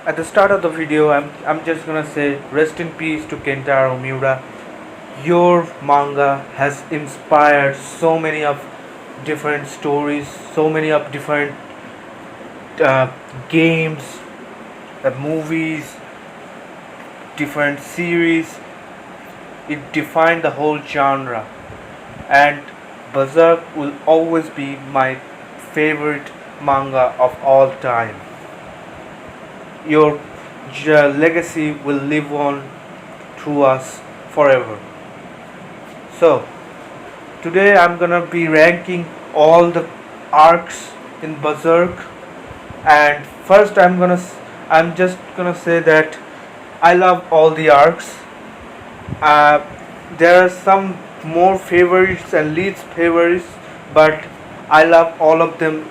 At the start of the video, I'm just gonna say rest in peace to Kentaro Miura. Your manga has inspired so many of different stories, so many of different uh, games, movies, different series. It defined the whole genre, and Berserk will always be my favorite manga of all time. Your legacy will live on through us forever. So, today I'm gonna be ranking all the arcs in Berserk, and first I'm just gonna say that I love all the arcs. Uh, there are some more favorites and least favorites, but I love all of them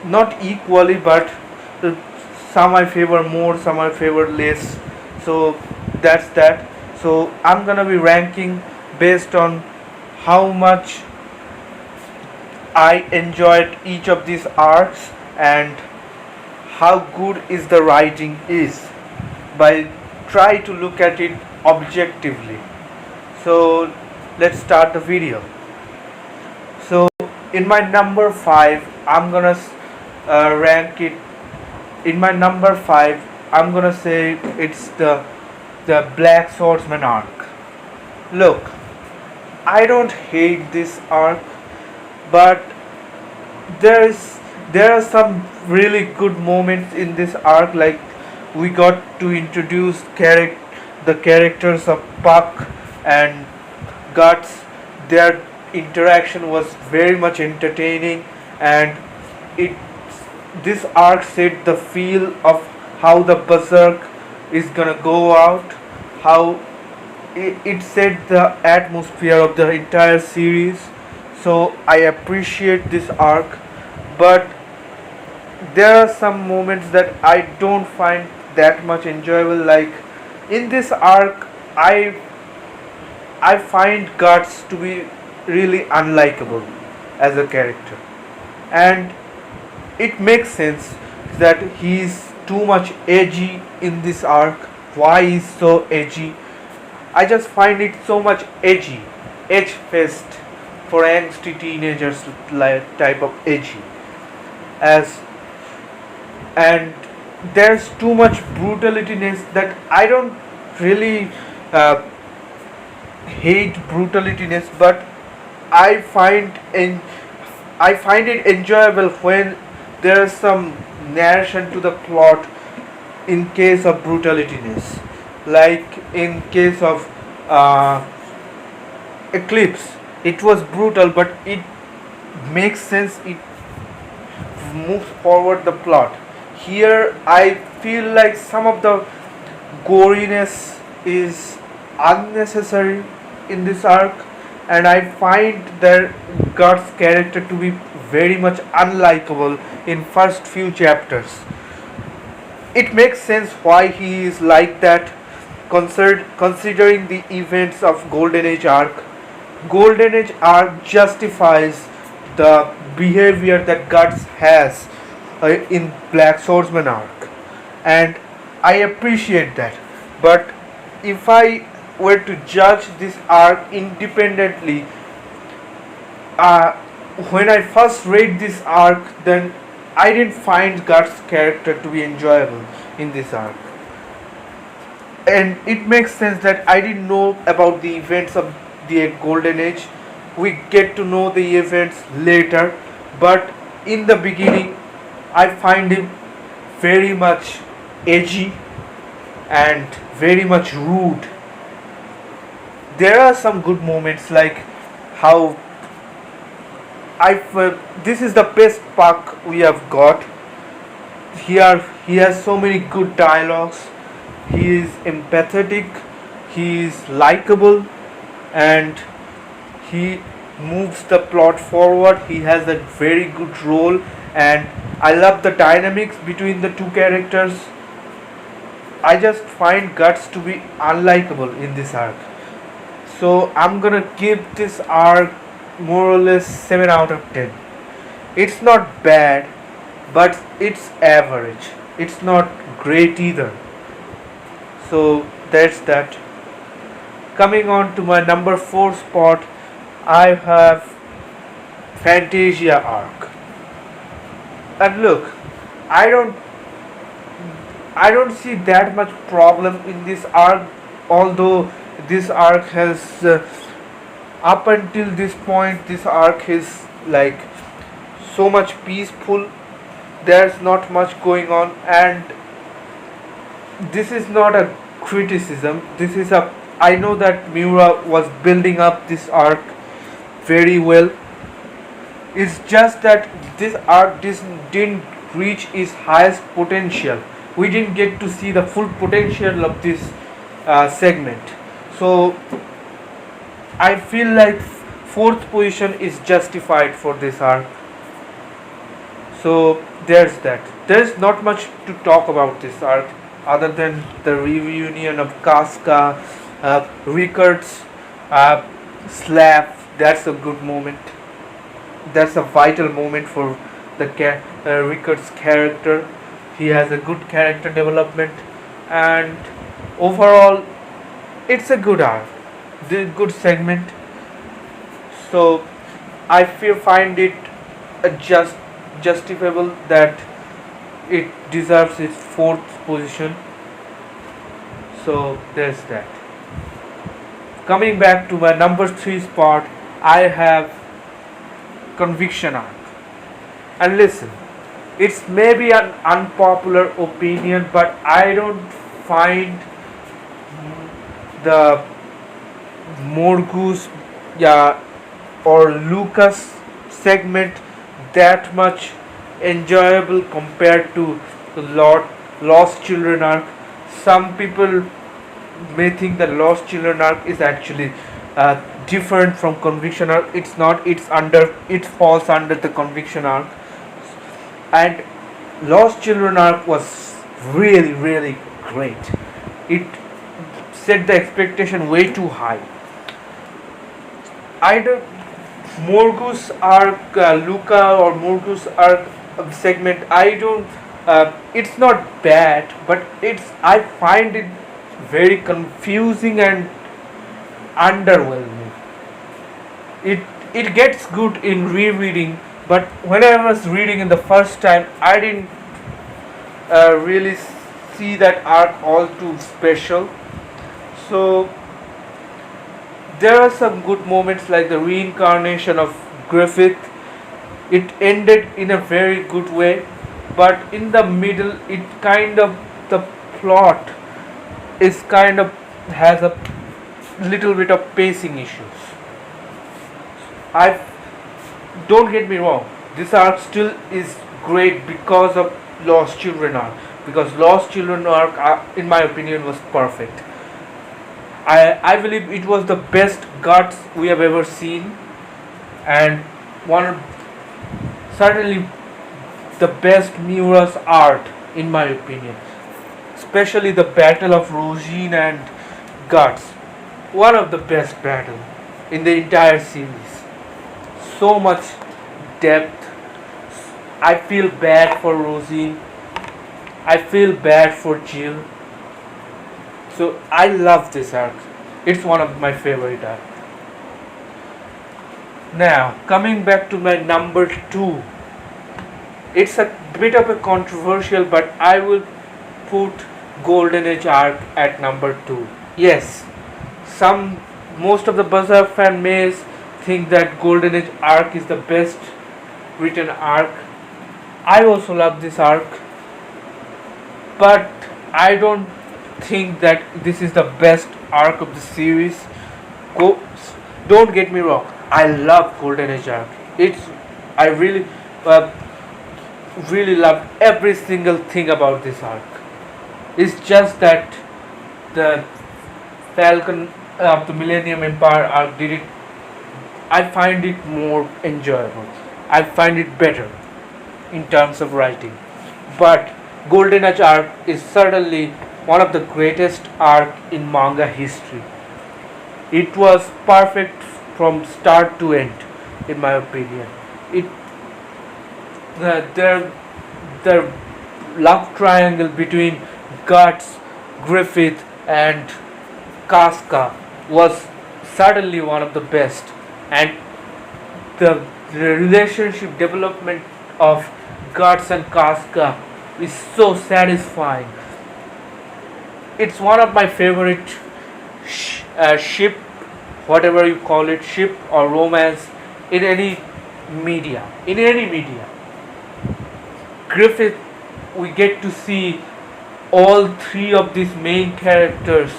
not equally, but uh, some I favor more, some I favor less. So that's that. So I'm gonna be ranking based on how much I enjoyed each of these arcs and how good is the writing is, by try to look at it objectively. So let's start the video. So in my number 5 I'm gonna rank it. In my number 5 I'm gonna say it's the Black Swordsman arc. Look, I don't hate this arc, but there are some really good moments in this arc. Like, we got to introduce the characters of Puck and Guts. Their interaction was very much entertaining, and it this arc set the feel of how the Berserk is gonna go out, how it set the atmosphere of the entire series. So I appreciate this arc, but there are some moments that I don't find that much enjoyable. Like, in this arc, I find Guts to be really unlikable as a character, and it makes sense that he's too much edgy in this arc. Why he's so edgy? I just find it so much edgy, edge fest for angsty teenagers, like type of edgy, as and there's too much brutalityness that I don't really uh, hate brutalityness, but I find in I find it enjoyable when there is some narration to the plot in case of brutalityness. Like in case of uh, Eclipse, it was brutal, but it makes sense. It moves forward the plot. Here, I feel like some of the goriness is unnecessary in this arc, and I find their Guts character to be very much unlikable in first few chapters. It makes sense why he is like that, considering the events of Golden Age arc. Golden Age arc justifies the behavior that Guts has in Black Swordsman arc, and I appreciate that. But if I were to judge this arc independently, uh, when I first read this arc, then I didn't find Guts' character to be enjoyable in this arc. And it makes sense that I didn't know about the events of the Golden Age. We get to know the events later, but in the beginning, I find him very much edgy and very much rude. There are some good moments, like how this is the best Puck we have got. Here he has so many good dialogues. He is empathetic, he is likable, and he moves the plot forward. He has a very good role, and I love the dynamics between the two characters. I just find Guts to be unlikable in this arc. So I'm gonna give this arc more or less 7 out of 10. It's not bad, but it's average. it's not great either. So that's that. Coming on to my number 4 spot, I have Fantasia arc. And look, I don't I don't see that much problem in this arc, although this arc has up until this point this arc is like so much peaceful. There's not much going on, and this is not a criticism. This is a I know that Miura was building up this arc very well. It's just that this arc didn't reach its highest potential. We didn't get to see the full potential of this segment. So I feel like fourth position is justified for this arc. So there's that. There's not much to talk about this arc other than the reunion of Casca, Rickard's slap. That's a good moment. That's a vital moment for the Rickard's character. He has a good character development, and overall, it's a good arc, the good segment. So I find it justifiable that it deserves its fourth position. So there's that. Coming back to my number 3 spot, I have Conviction arc. And listen, it's maybe an unpopular opinion, but I don't find the Morgus, yeah, or Lucas segment that much enjoyable compared to the Lost Children arc. Some people may think the Lost Children arc is actually different from Conviction arc. It's not. It falls under the Conviction arc, and Lost Children arc was really great. It set the expectation way too high. Either Morgus arc, Luca or Morgus arc segment, I don't. It's not bad, but I find it very confusing and underwhelming. It gets good in rereading, but when I was reading in the first time, I didn't really see that arc all too special. So there are some good moments like the reincarnation of Griffith. It ended in a very good way, but in the middle, the plot is kind of has a little bit of pacing issues. I Don't get me wrong, this arc still is great because of Lost Children arc. Because Lost Children arc, in my opinion, was perfect. I believe it was the best guts we have ever seen, and certainly the best Miura's art, in my opinion. Especially the battle of Rosine and Guts, one of the best battles in the entire series. So much depth. I feel bad for Rosine. I feel bad for Jill. So I love this arc. It's one of my favorite arcs. Now, coming back to my number 2. It's a bit of a controversial, but I will put Golden Age arc at number 2. Yes, most of the Berserk fan may think that Golden Age arc is the best written arc. I also love this arc, but I don't think that this is the best arc of the series. Don't get me wrong, I love Golden Age arc. I really love every single thing about this arc. It's just that the Falcon of the Millennium Empire arc did it. I find it more enjoyable. I find it better in terms of writing. But Golden Age arc is certainly one of the greatest arc in manga history. It was perfect from start to end, in my opinion. The love triangle between Guts, Griffith, and Casca was certainly one of the best, and the relationship development of Guts and Casca is so satisfying. It's one of my favorite ship, whatever you call it, ship or romance in any media. In any media, Griffith, we get to see all three of these main characters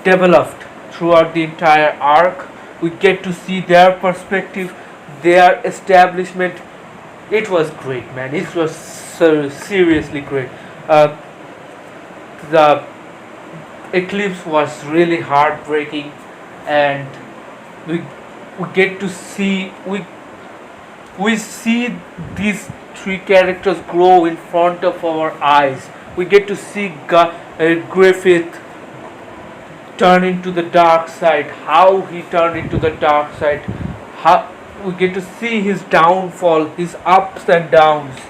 developed throughout the entire arc. We get to see their perspective, their establishment. It was great, man. It was so seriously great. Uh, the eclipse was really heartbreaking, and we we get to see we see these three characters grow in front of our eyes. We get to see Griffith turn into the dark side, how he turned into the dark side, how we get to see his downfall, his ups and downs.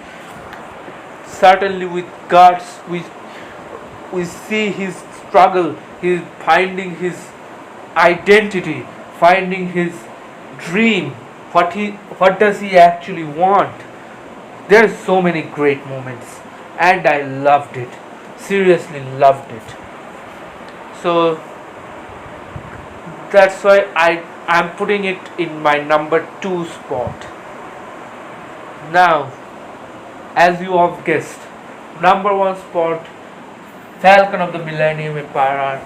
Certainly with Guts, we see his struggle, his finding his identity, finding his dream, what does he actually want. There's so many great moments, and I loved it. Seriously loved it. So that's why I'm putting it in my number 2 spot. Now, as you have guessed, number 1 spot, Falcon of the Millennium Empire arc.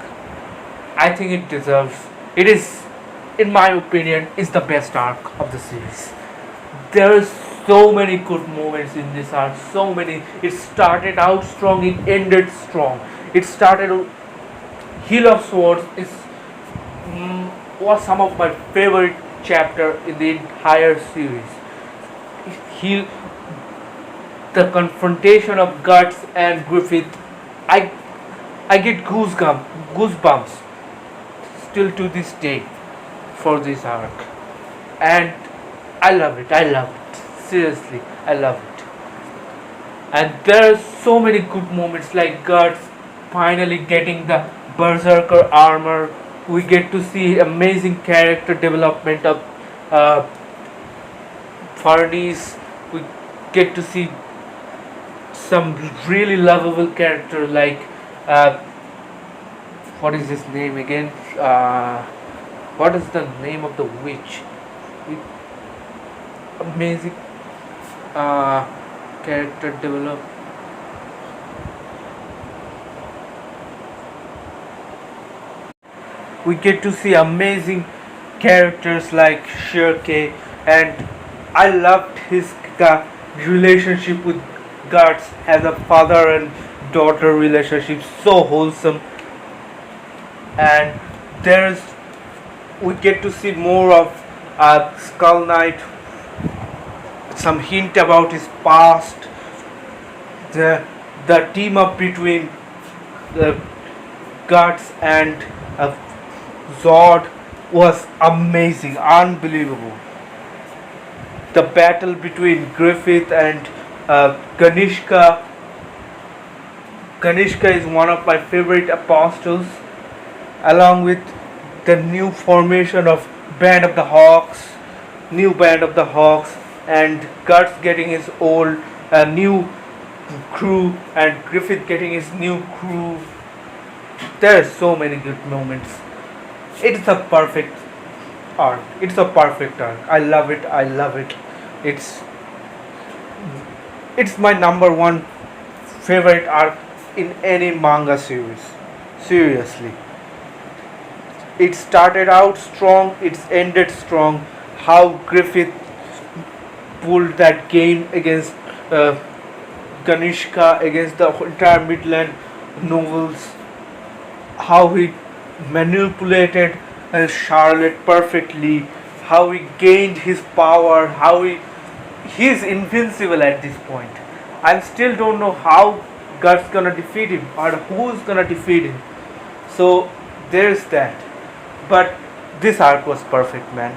I think it deserves. It is, in my opinion, is the best arc of the series. There is so many good moments in this arc. So many. It started out strong. It ended strong. It started. Hill of Swords is was some of my favorite chapter in the entire series. He, the confrontation of Guts and Griffith, I get goosebumps still to this day for this arc, and I love it. I love it. Seriously, I love it. And there are so many good moments, like Guts finally getting the Berserker armor. We get to see amazing character development of Furnace. We get to see some really lovable character like what is his name again? What is the name of the witch? Amazing character develop. We get to see amazing characters like Shirke, and I loved his relationship with Guts as a father and daughter relationship, so wholesome. And there's we get to see more of Skull Knight, some hint about his past. The team up between the Guts and Zod was amazing, unbelievable. The battle between Griffith and Ganishka. Ganishka is one of my favorite apostles, along with the new formation of Band of the Hawks, new Band of the Hawks, and Guts getting his old new crew, and Griffith getting his new crew. There are so many good moments. It's a perfect arc. It's a perfect arc. I love it. I love it. It's my number 1 favorite arc in any manga series. Seriously. It started out strong. It's ended strong. How Griffith pulled that game against Ganishka, against the entire Midland novels. How he manipulated Charlotte perfectly, how he gained his power, how he's invincible at this point. I still don't know how Guts gonna defeat him or who's gonna defeat him. So there's that. But this arc was perfect, man.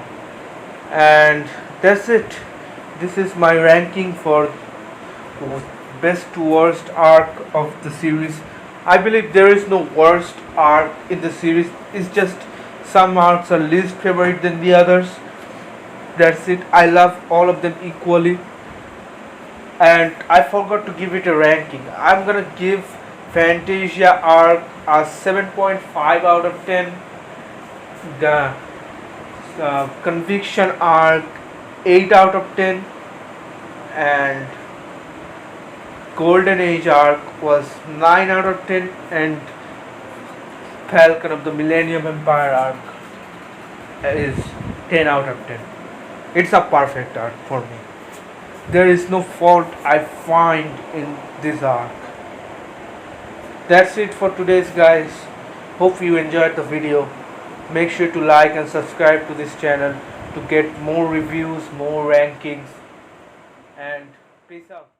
And that's it. This is my ranking for best to worst arc of the series. I believe there is no worst arc in the series. It's just some arcs are least favorite than the others. That's it. I love all of them equally. And I forgot to give it a ranking. I'm gonna give Fantasia arc a 7.5 out of 10. The Conviction arc 8 out of 10, and Golden Age arc was 9 out of 10, and Falcon of the Millennium Empire arc is 10 out of 10. It's a perfect arc for me. There is no fault I find in this arc. That's it for today's, guys. Hope you enjoyed the video. Make sure to like and subscribe to this channel to get more reviews, more rankings, and peace out.